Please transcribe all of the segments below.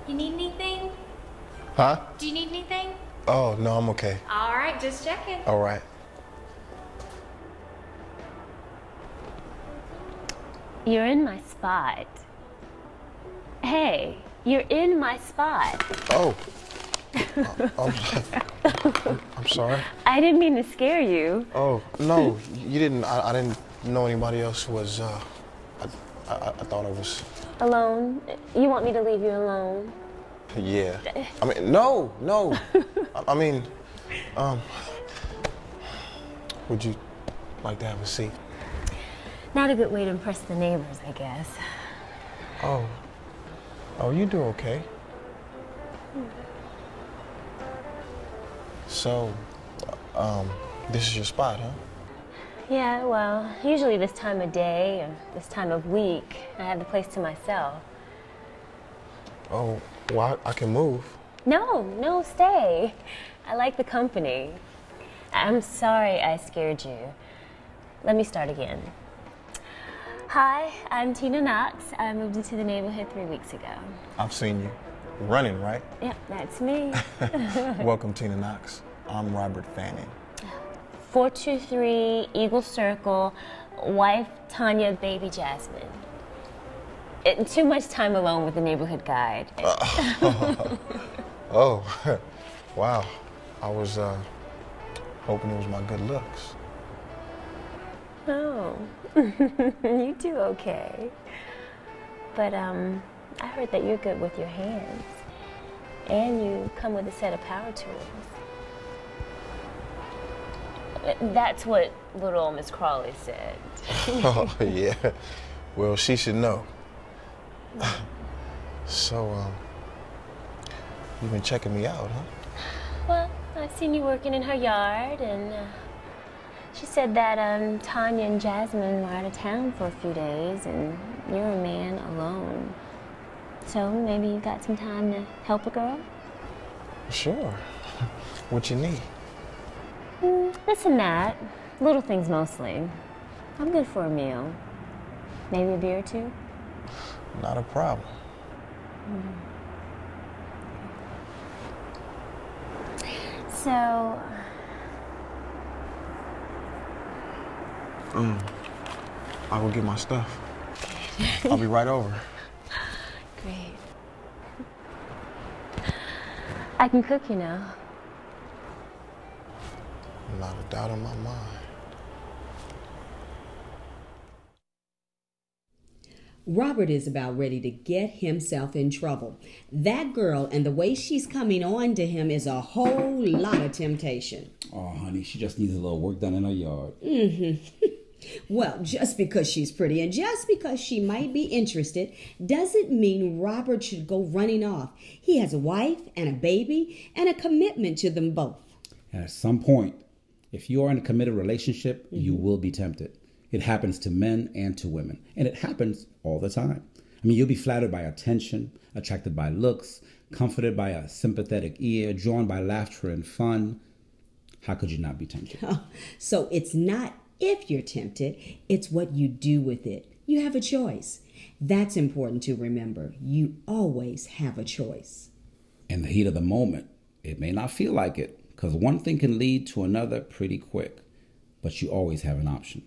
You need anything? Huh? Do you need anything? Oh, no, I'm okay. All right, just checking. All right. You're in my spot. Hey, you're in my spot. Oh. I'm sorry. I didn't mean to scare you. Oh, no, you didn't. I didn't know anybody else was, I thought I was... Alone? You want me to leave you alone? Yeah. I mean, no. I mean, would you like to have a seat? Not a good way to impress the neighbors, I guess. Oh. Oh, you do okay. So, this is your spot, huh? Yeah, well, usually this time of day or this time of week, I have the place to myself. Oh, well, I can move. No, stay. I like the company. I'm sorry I scared you. Let me start again. Hi, I'm Tina Knox. I moved into the neighborhood 3 weeks ago. I've seen you running, right? Yep, that's me. Welcome, Tina Knox. I'm Robert Fanning. 423 Eagle Circle, wife Tanya, baby Jasmine. Too much time alone with the neighborhood guide. Oh, wow. I was hoping it was my good looks. Oh, you do okay. But I heard that you're good with your hands. And you come with a set of power tools. That's what little Miss Crawley said. Oh, yeah. Well, she should know. So, you've been checking me out, huh? Well, I've seen you working in her yard, and she said that Tanya and Jasmine were out of town for a few days, and you're a man alone. So maybe you got some time to help a girl? Sure. What you need? This and that. Little things mostly. I'm good for a meal. Maybe a beer or two? Not a problem. So... I will get my stuff. I'll be right over. Great. I can cook, you know. Not a doubt in my mind. Robert is about ready to get himself in trouble. That girl and the way she's coming on to him is a whole lot of temptation. Oh, honey, she just needs a little work done in her yard. Well, just because she's pretty and just because she might be interested doesn't mean Robert should go running off. He has a wife and a baby and a commitment to them both. At some point, if you are in a committed relationship, you will be tempted. It happens to men and to women, and it happens all the time. I mean, you'll be flattered by attention, attracted by looks, comforted by a sympathetic ear, drawn by laughter and fun. How could you not be tempted? So it's not if you're tempted, it's what you do with it. You have a choice. That's important to remember. You always have a choice. In the heat of the moment, it may not feel like it, because one thing can lead to another pretty quick, but you always have an option.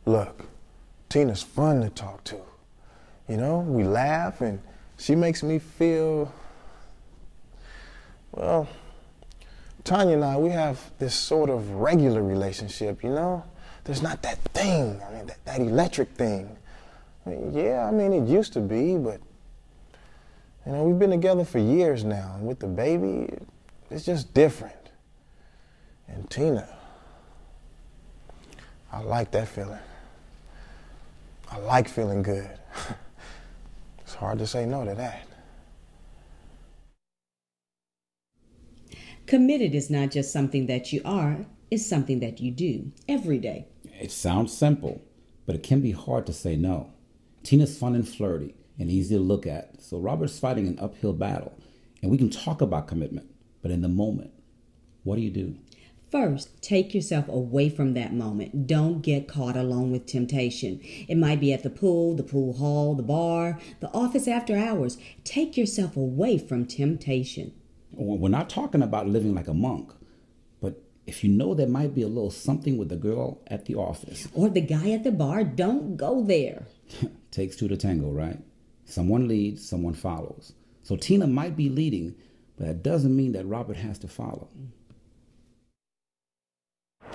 Look, Tina's fun to talk to. You know, we laugh and she makes me feel, well, Tanya and I, we have this sort of regular relationship, you know? There's not that thing, I mean, that electric thing. I mean, yeah, I mean, it used to be, but, you know, we've been together for years now, and with the baby, it's just different. And Tina, I like that feeling. I like feeling good. It's hard to say no to that. Committed is not just something that you are, it's something that you do every day. It sounds simple, but it can be hard to say no. Tina's fun and flirty and easy to look at, so Robert's fighting an uphill battle. And we can talk about commitment, but in the moment, what do you do? First, take yourself away from that moment. Don't get caught alone with temptation. It might be at the pool hall, the bar, the office after hours. Take yourself away from temptation. We're not talking about living like a monk, but if you know there might be a little something with the girl at the office or the guy at the bar, don't go there. Takes two to tango, right? Someone leads, someone follows. So Tina might be leading, but that doesn't mean that Robert has to follow.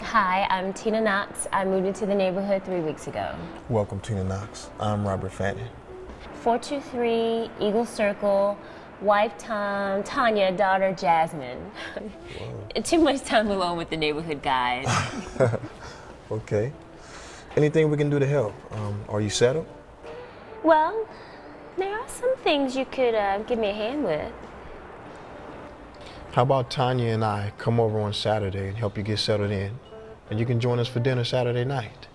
Hi, I'm Tina Knox. I moved into the neighborhood 3 weeks ago. Welcome, Tina Knox. I'm Robert Fanning. 423 Eagle Circle, wife Tom, Tanya, daughter Jasmine. Too much time alone with the neighborhood guys. Okay. Anything we can do to help? Are you settled? Well, there are some things you could give me a hand with. How about Tanya and I come over on Saturday and help you get settled in? And you can join us for dinner Saturday night.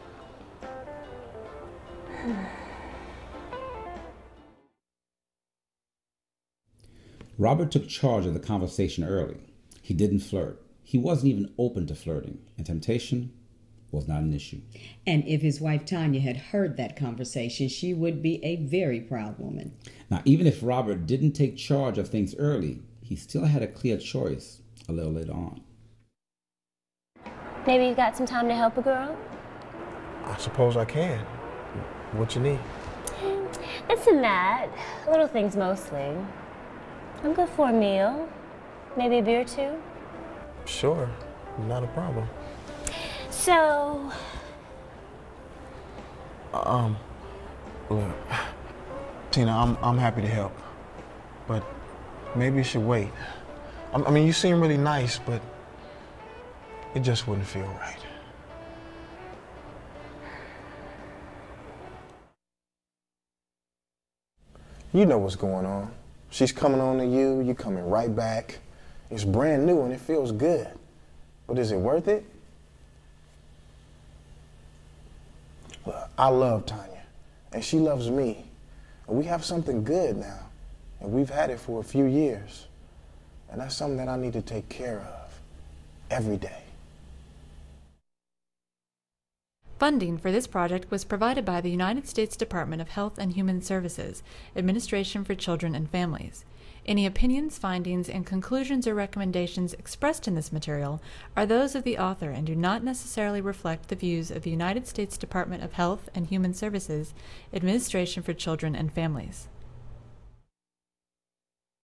Robert took charge of the conversation early. He didn't flirt. He wasn't even open to flirting, and temptation was not an issue. And if his wife Tanya had heard that conversation, she would be a very proud woman. Now, even if Robert didn't take charge of things early, he still had a clear choice a little later on. Maybe you got some time to help a girl? I suppose I can. What you need? This and that. Little things mostly. I'm good for a meal. Maybe a beer or two. Sure. Not a problem. So... Look, Tina, I'm happy to help. But maybe you should wait. I mean, you seem really nice, but it just wouldn't feel right. You know what's going on. She's coming on to you, you coming right back. It's brand new and it feels good. But is it worth it? Look, I love Tanya, and she loves me. And we have something good now, and we've had it for a few years. And that's something that I need to take care of every day. Funding for this project was provided by the United States Department of Health and Human Services, Administration for Children and Families. Any opinions, findings, and conclusions or recommendations expressed in this material are those of the author and do not necessarily reflect the views of the United States Department of Health and Human Services, Administration for Children and Families.